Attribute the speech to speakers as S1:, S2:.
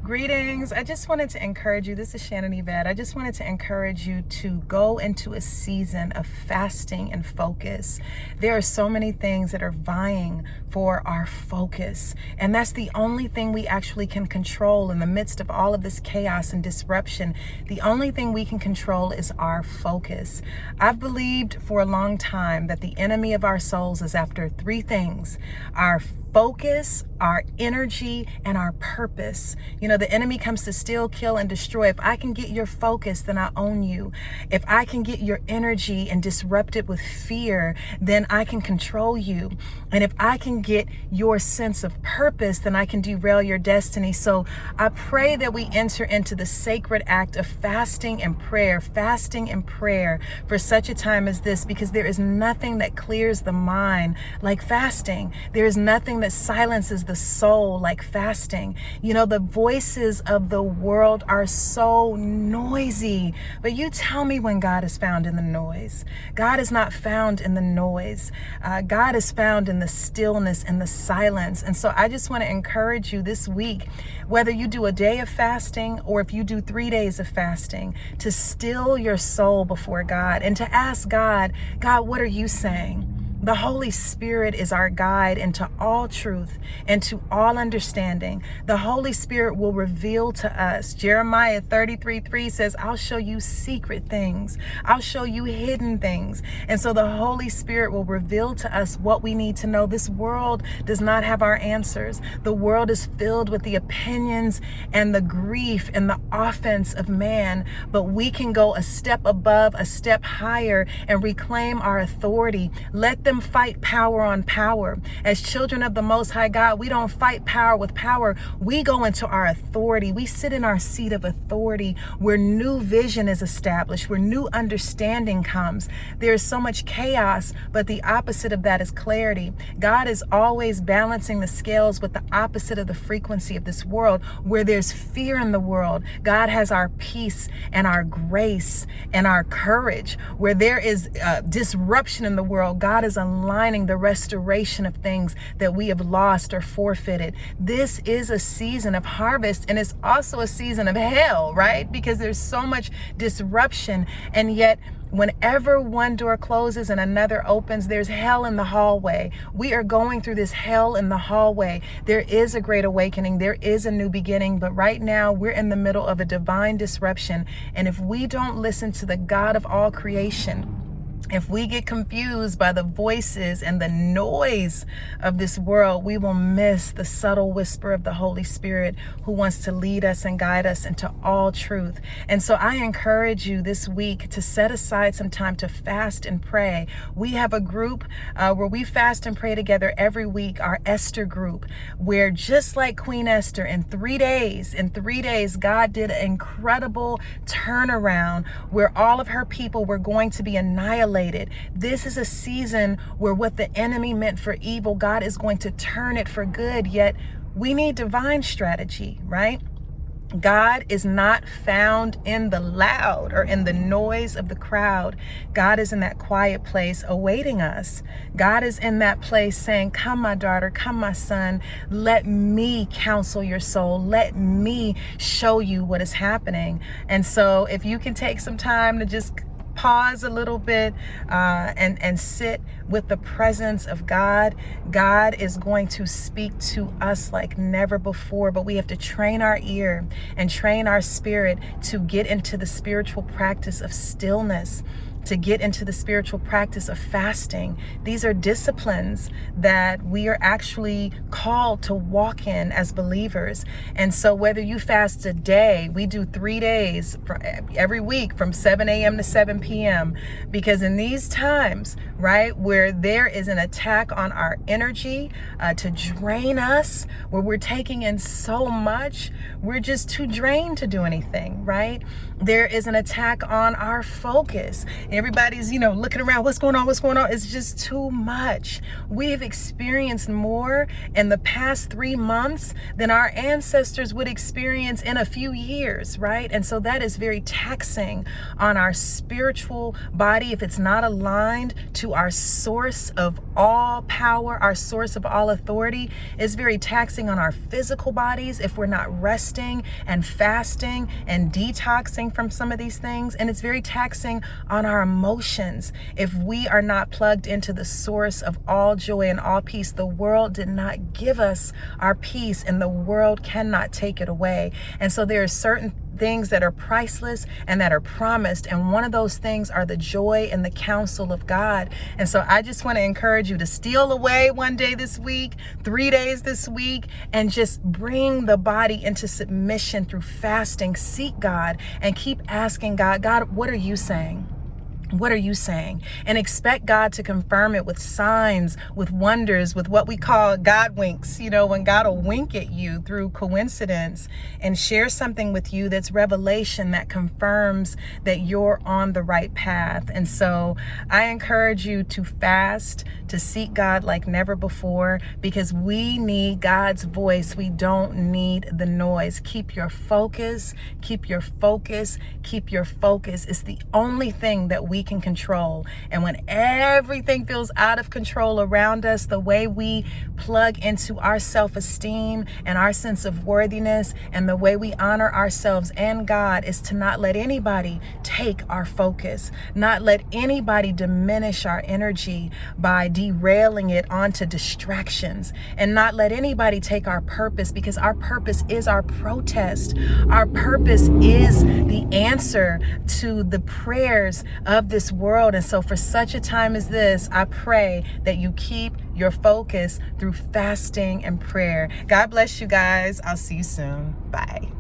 S1: Greetings. I just wanted to encourage you. This is Shannon Evette. I just wanted to encourage you to go into a season of fasting and focus. There are so many things that are vying for our focus, and that's the only thing we actually can control in the midst of all of this chaos and disruption. The only thing we can control is our focus. I've believed for a long time that the enemy of our souls is after three things: our focus, our energy, and our purpose. You know, the enemy comes to steal, kill, and destroy. If I can get your focus, then I own you. If I can get your energy and disrupt it with fear, then I can control you. And if I can get your sense of purpose, then I can derail your destiny. So I pray that we enter into the sacred act of fasting and prayer for such a time as this, because there is nothing that clears the mind like fasting. There is nothing that silences the soul like fasting. You know, the voices of the world are so noisy, but you tell me when God is found in the noise. God is not found in the noise. God is found in the stillness and the silence. And so I just want to encourage you this week, whether you do a day of fasting or if you do 3 days of fasting, to still your soul before God and to ask God, what are you saying? The Holy Spirit is our guide into all truth and to all understanding. The Holy Spirit will reveal to us. Jeremiah 33:3 says, I'll show you secret things. I'll show you hidden things. And so the Holy Spirit will reveal to us what we need to know. This world does not have our answers. The world is filled with the opinions and the grief and the offense of man, but we can go a step above, a step higher, and reclaim our authority. Let them fight power on power. As children of the Most High God, we don't fight power with power. We go into our authority. We sit in our seat of authority where new vision is established, where new understanding comes. There is so much chaos, but the opposite of that is clarity. God is always balancing the scales with the opposite of the frequency of this world. Where there's fear in the world, God has our peace and our grace and our courage. Where there is disruption in the world, God is aligning the restoration of things that we have lost or forfeited. This is a season of harvest, and it's also a season of hell, right? Because there's so much disruption, and yet whenever one door closes and another opens, there's hell in the hallway. We are going through this hell in the hallway. There is a great awakening. There is a new beginning. But right now, we're in the middle of a divine disruption. And if we don't listen to the God of all creation, if we get confused by the voices and the noise of this world, we will miss the subtle whisper of the Holy Spirit who wants to lead us and guide us into all truth. And so I encourage you this week to set aside some time to fast and pray. We have a group where we fast and pray together every week, our Esther group, where just like Queen Esther, in 3 days, God did an incredible turnaround where all of her people were going to be annihilated. This is a season where what the enemy meant for evil, God is going to turn it for good. Yet we need divine strategy, right? God is not found in the loud or in the noise of the crowd. God is in that quiet place awaiting us. God is in that place saying, come, my daughter, come, my son, let me counsel your soul. Let me show you what is happening. And so if you can take some time to just pause a little bit and sit with the presence of God. God is going to speak to us like never before, but we have to train our ear and train our spirit to get into the spiritual practice of stillness, to get into the spiritual practice of fasting. These are disciplines that we are actually called to walk in as believers. And so whether you fast a day, we do 3 days every week from 7 a.m. to 7 p.m. Because in these times, right, where there is an attack on our energy to drain us, where we're taking in so much, we're just too drained to do anything, right? There is an attack on our focus. Everybody's, looking around, what's going on? It's just too much. We've experienced more in the past 3 months than our ancestors would experience in a few years, right? And so that is very taxing on our spiritual body if it's not aligned to our source of all power, our source of all authority. It's very taxing on our physical bodies if we're not resting and fasting and detoxing from some of these things. And it's very taxing on our emotions if we are not plugged into the source of all joy and all peace. The world did not give us our peace, and the world cannot take it away. And so there are certain things that are priceless and that are promised, and one of those things are the joy and the counsel of God. And so I just want to encourage you to steal away one day this week, 3 days this week, and just bring the body into submission through fasting. Seek God and keep asking God, what are you saying? What are you saying? And expect God to confirm it with signs, with wonders, with what we call God winks, when God will wink at you through coincidence and share something with you that's revelation that confirms that you're on the right path. And so I encourage you to fast, to seek God like never before, because we need God's voice. We don't need the noise. Keep your focus, keep your focus, keep your focus. It's the only thing that we can control. And when everything feels out of control around us, the way we plug into our self-esteem and our sense of worthiness and the way we honor ourselves and God is to not let anybody take our focus, not let anybody diminish our energy by derailing it onto distractions, and not let anybody take our purpose, because our purpose is our protest. Our purpose is the answer to the prayers of this world. And so for such a time as this, I pray that you keep your focus through fasting and prayer. God bless you guys. I'll see you soon. Bye.